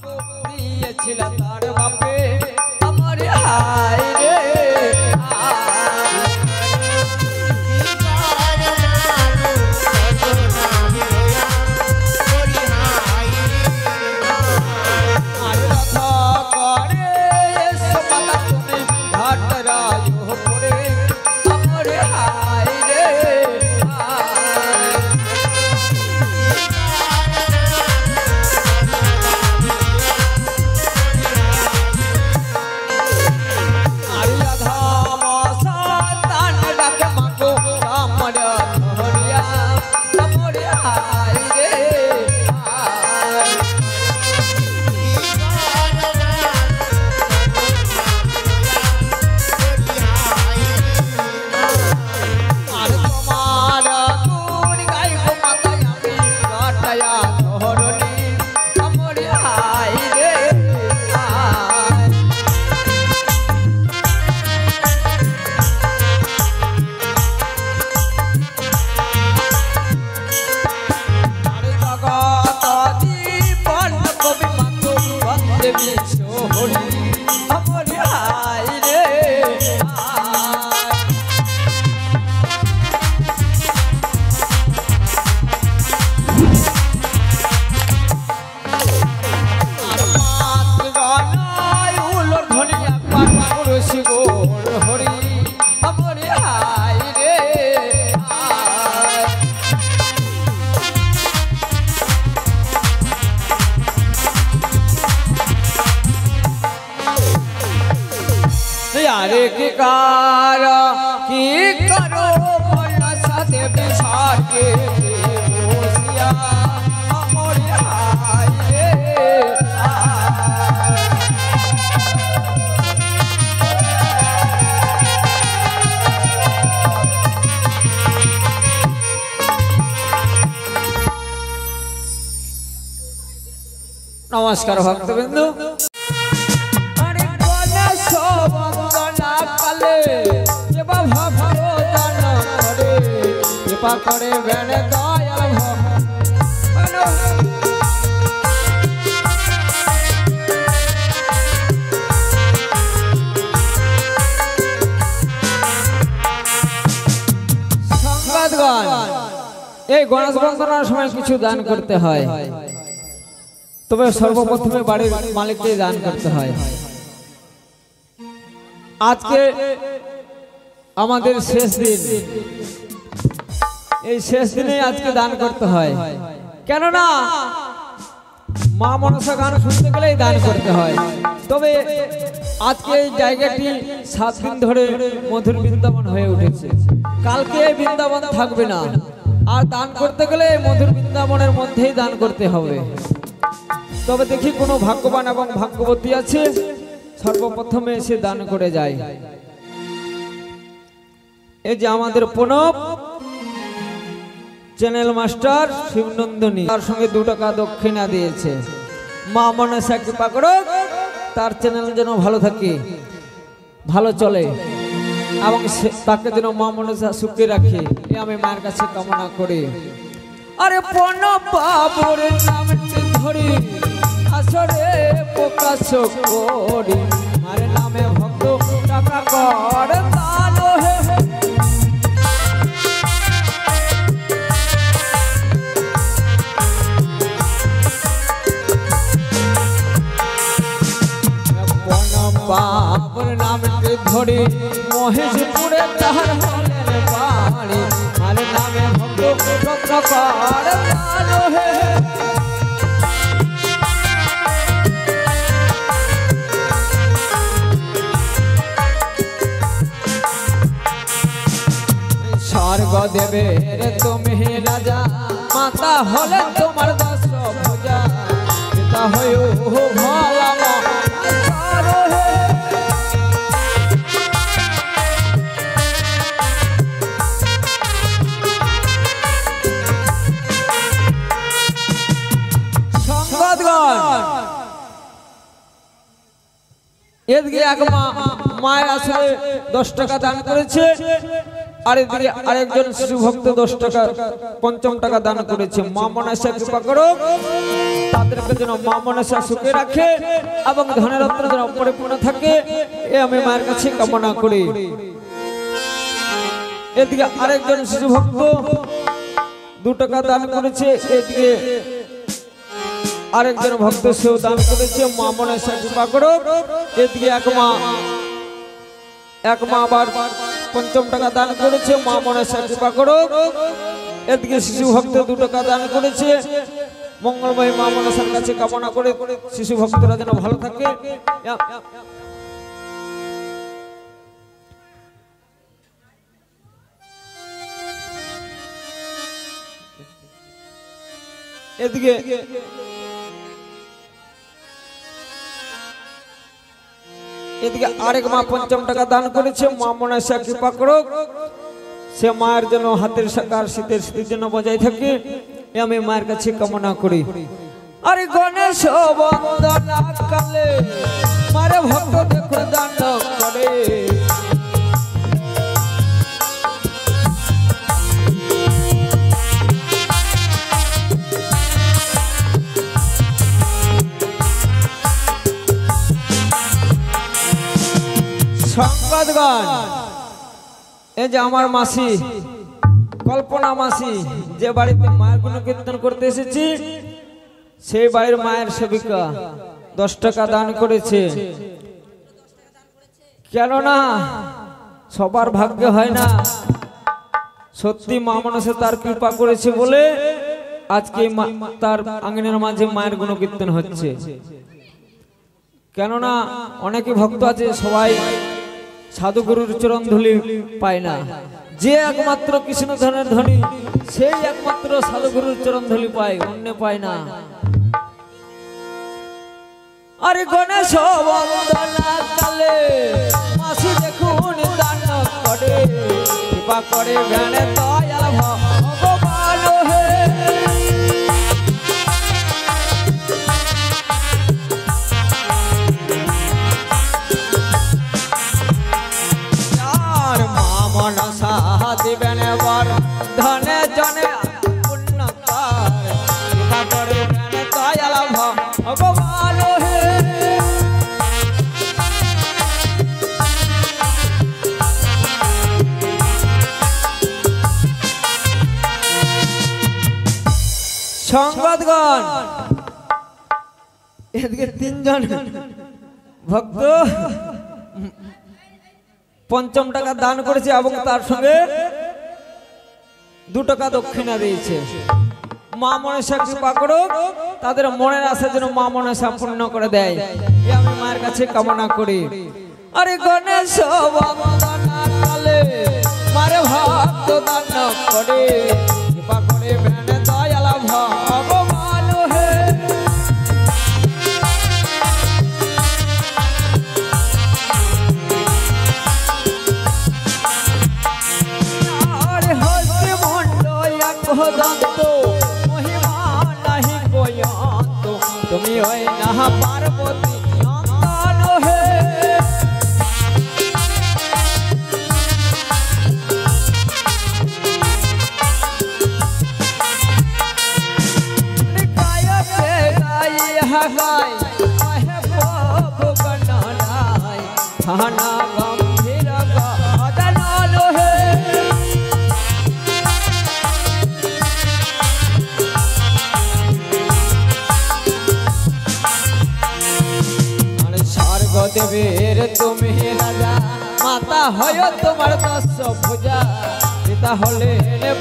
দিয়েছিল তার বাপে আমার হায় রে की करो भला साथे बिछाड़ के बेहोशिया हमर हाय रे नमस्कार भक्तबिंदु करे बेने दयाल संगतगण এই গণেশ বন্দনার সময় কিছু দান করতে হয় তবে সর্বপ্রথমে বাড়ির মালিককে দান করতে হয় আজকে আমাদের শেষ দিন এই শেষ দিনে আজকে দান করতে হয় কেন না মা মনসা গান শুনতে গেলেই দান করতে হয় তবে আজকে এই জায়গাটি 7 দিন ধরে মধুর বৃন্দাবন হয়ে উঠেছে কালকে এই বৃন্দাবন থাকবে না আর দান করতে গেলে মধুর বৃন্দাবনের মধ্যেই দান করতে হবে তবে দেখি কোনো ভাগ্যবান এবং ভাগ্যবতী আছে সর্বপ্রথমে এসে দান করে যায় এই যে আমাদের প্রণব চ্যানেল মাস্টার শিবনন্দনী তার সঙ্গে 2 টাকা দক্ষিণা দিয়েছে মা মনসা কৃপা করো তার চ্যানেল যেন ভালো থাকে ভালো চলে এবং তাকে যেন মা মনসা সুখে রাখে এই আমি মায়ের কাছে কামনা করি আরে প্রণব বাবুর নামটি ধরি আসরে প্রকাশ করি মার নামে ভক্ত টাকা কর তালো হে বাবুর নামটি ধরি মহেশপুরে তাহার হলের বাড়ি আর নামে ভক্ত রত্ন কর তালো হে স্বর্গ দেবে রে তুমি রাজা মাতা হলে তোমার 10 ভুজা পিতা হয়ে ভালা এদিকে এক মায়ের আসলে 10 টাকা দান করেছে আর এদিকে আরেকজন শিশু ভক্ত 10 টাকা 50 টাকা দান করেছে। মা মনসা কৃপা করো, তাদেরকে যেন মা মনসা সুখে রাখে এবং ধনের রত্ন যেন পরিপূর্ণ থাকে, এ আমি মায়ের কাছে কামনা করি। এদিকে আরেকজন শিশু ভক্ত 2 টাকা দান করেছে। এদিকে আরেকজন ভক্ত সেও দান করেছে। মা মনসা কৃপা করো। এদিকে এক মা আবার 50 টাকা দান করেছে। মা মনসা কৃপা করো। এদিকে শিশু ভক্ত 2 টাকা দান করেছে। মঙ্গলময় মা মনসার কাছে কামনা করে শিশু ভক্তরা যেন ভালো থাকে। এদিকে আরেক মা 50 টাকা দান করেছে। মা মনসা কৃপা করো, সে মায়ের জন্য হাতের সাকার শীতের স্মৃতির জন্য বজায় থাকে, আমি মায়ের কাছে কামনা করি। আরে গণেশ বন্দনা কালে মারে ভক্ত দেখো দান করে, সংবাদগান। এই যে আমার মাসি কল্পনা মাসি যে বাড়িতে মায়ের গুণকীর্তন করতে এসেছি, সেই বাড়ির মায়ের সেবিকা 10 টাকা দান করেছে। কেননা সবার ভাগ্যে হয় না, সত্যি মা মনসা তার কৃপা করেছে বলে আজকে তার আঙ্গিনার মাঝে মায়ের গুণকীর্তন হচ্ছে। কেননা অনেকে ভক্ত আছে সবাই সাধুগুরুর চরণ ধুলি পায় না, যে একমাত্র কৃষ্ণ ধনের ধনী সেই একমাত্র সাধুগুরুর চরণ ধুলি পায়, অন্য পায় না। আরে গণেশ বন্দনা কালে মাসি দেখুন দান করে, কৃপা করে জ্ঞানে দয়াল ভগবান হে। মনসা দিবেন বর ধনে জনে পুণ্যকার, কৃপা করে জ্ঞানে দয়াল ভগবান হে। সংবাদগণ, এদিকে 3 জন ভক্ত 50 টাকা দান করেছে এবং তার সঙ্গে 2 টাকা দক্ষিণা দিয়েছে। মা মনসা কৃপা করো, তাদের মনের আশা যেন মা মনসা পূর্ণ করে দেয়, আমি মায়ের কাছে কামনা করি। আরে গণেশ বন্দনা কালে মারে ভক্ত দান করে, কৃপা করে জ্ঞানে দয়াল ভগবান হে। মহিমা নাহি কয়ন্ত, তুমি ওই না পার্বতী নন্দন হে। গায়কে গাইয়া গাই মহে প্রভু গণনাই, হানা গম্ভীর গদন হে। দেবের তুমি রাজা, মাতা হয় তোমার 10 ভুজা, পিতা হলে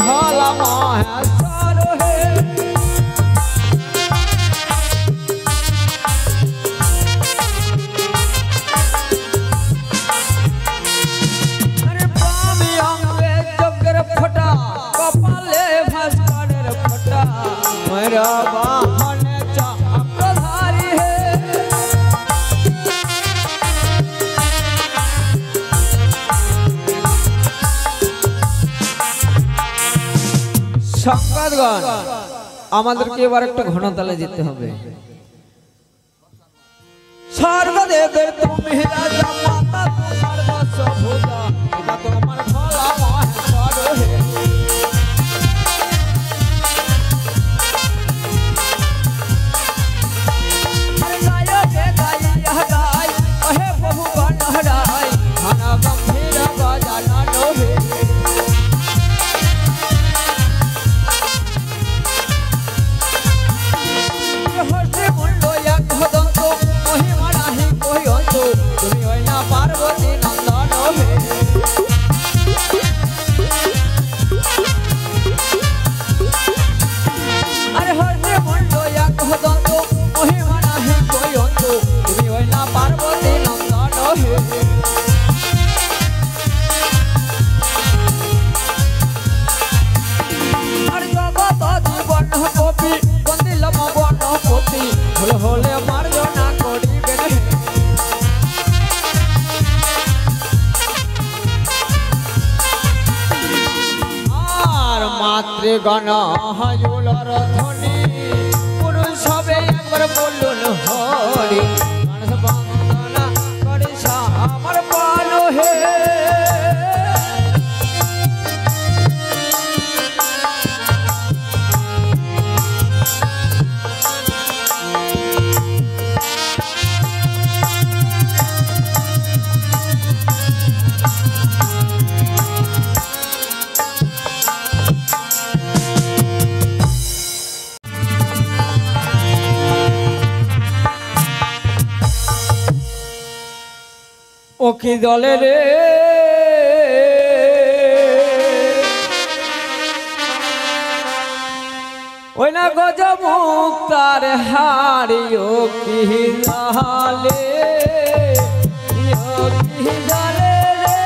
ভোলা মহেশ্বর হে। বামি অঙ্গে চোখের ফোঁটা, কপালে ভাস্করের ফোঁটা, মেরা বাহনে চক্রধারী হে। সংবাদগণ, আমাদেরকে এবার একটা ঘনতালে যেতে হবে। সর্বদেবের তুমি রাজা, মাতা তোমার 10 ভুজা, পিতা তোমার ভোলা মহেশ্বর মাতৃগণ হায়ুলর ধ্বনি পুরুষ হবে একবার বলুন হরি মানস বন্দনা করে আমার পালো হে ও কি দলে রে ওই না গজমুক্তার হারি ও কি জালে ও কি জালে রে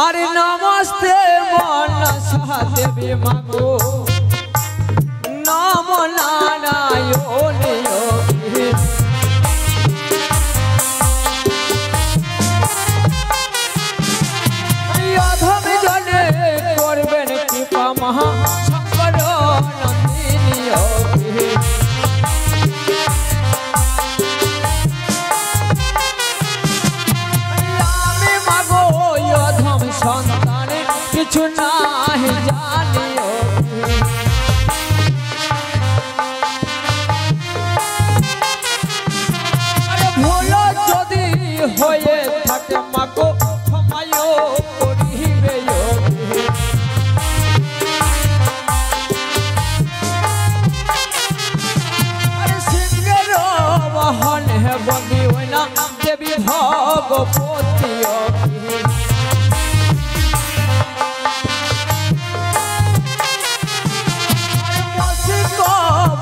अरे नमस्ते मनसा देवी मागो नम नारायण योगी अधम जने करबेन कृपा महा शंकर नंदिनी योगी সন্তানে কিছু নাহি জানিও আরে ভুল যদি হয়ে থাকে মাগো ক্ষমায়ও করিবে আরে সিংহের বাহনে বন্দী হয় না দেবী ভগবতী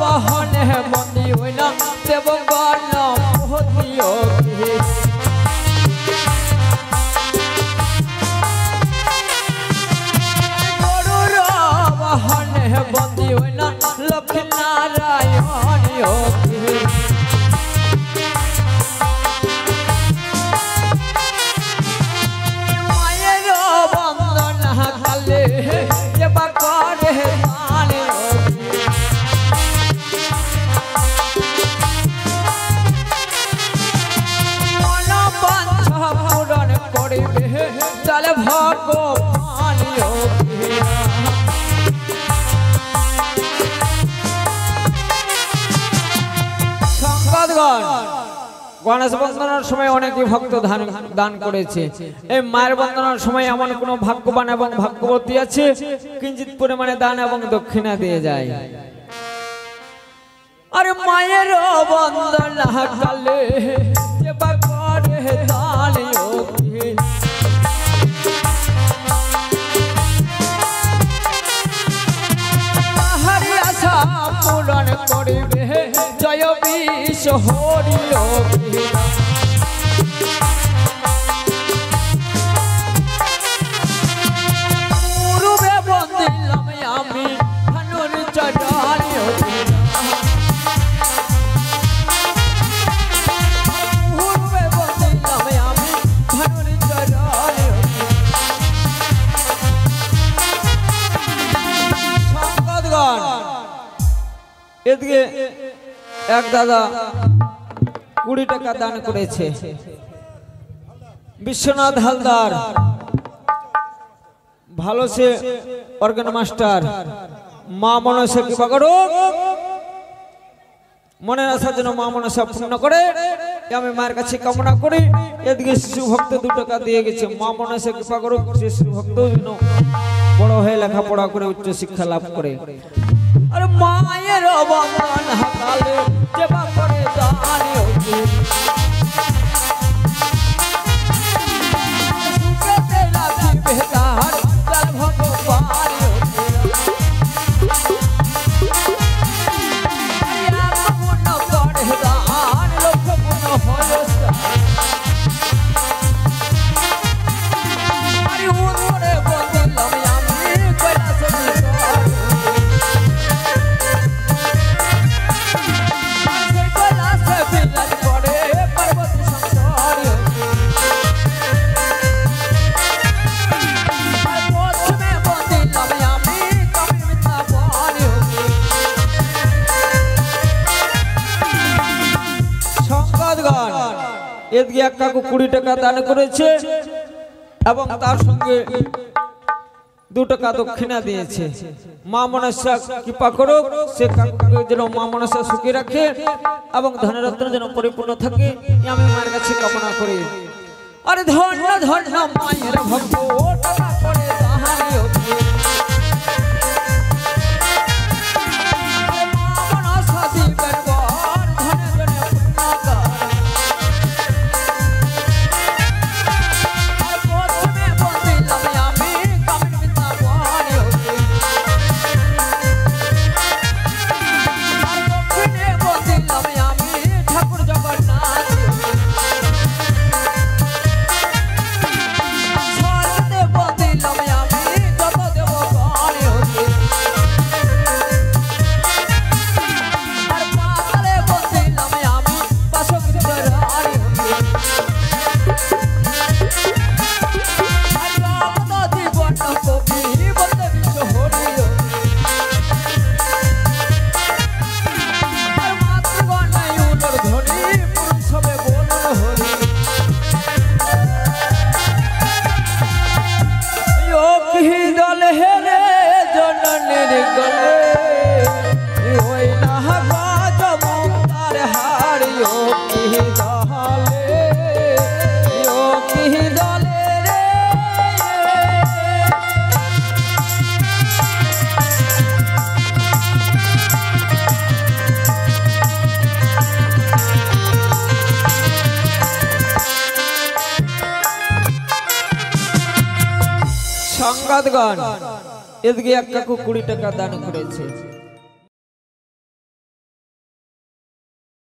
বাহনে বন্দী হই না দেবগণ পতিও গরুর বাহনে বন্দী হই না লক্ষ্মী নারায়ণ মায়ের বন্দনা কালে দেবা করে चल भगवान संगतगण गणेश बंदनार समय अनेक भक्त दान करेছে এই মায়ের বন্দনার সময় এমন কোন ভাগ্যবান এবং ভাগ্যবতী আছে কিঞ্চিত পরিমাণে দান এবং দক্ষিণা দিয়ে যায় আরে মায়ের বন্দনা কালে যে করে দান যোগী पूरण करिबे जय विश्व हरि पूर्वे बंदिलाम आमी धनुर चरण पूर्वे बंदिलाम आमी धनुर चरण संगतगण এদিকে এক দাদা 20 টাকা দান করেছে বিশ্বনাথ হালদার ভালো সে অর্গান মাস্টার মা মনসা কৃপা করো মনের আশা যেন মা মনসা পূর্ণ করে আমি মায়ের কাছে কামনা করি এদিকে শিশু ভক্ত 2 টাকা দিয়ে গেছে মা মনসা কৃপা করো শিশু ভক্ত যেন বড় হয়ে লেখাপড়া করে উচ্চ শিক্ষা লাভ করে अरे मायर बंदन हकाले जेबा करे दान योगी सुखे तेरा की बेकार चल भगवान योगी या पुण्य करे दान लोक पुण्य होय अरे उन्होंने बंदन এদিকে এক কাকু 20 টাকা দান করেছে এবং তার সঙ্গে 2 টাকা দক্ষিণা দিয়েছে। মা মনসা কৃপা করুক, সে কাকুকে যেন মা মনসা সুখী রাখে এবং ধনরত্ন যেন পরিপূর্ণ থাকে, আমি মায়ের কাছে কামনা করি। আরে ধন্য ধন্য মায়ের ভক্ত টাকা করে তাহারি অতি, মা মনসা দিবের বর ধনে ধনে পূর্ণাকার। আর প্রথমে বন্দিলাম আমি কামিনী বিদ্যা বহারি অতি, আর দক্ষিণে বন্দিলাম আমি ঠাকুর জগন্নাথ অতি। সংবাদগণ, এদিকে এক কাকু 20 টাকা দান করেছে।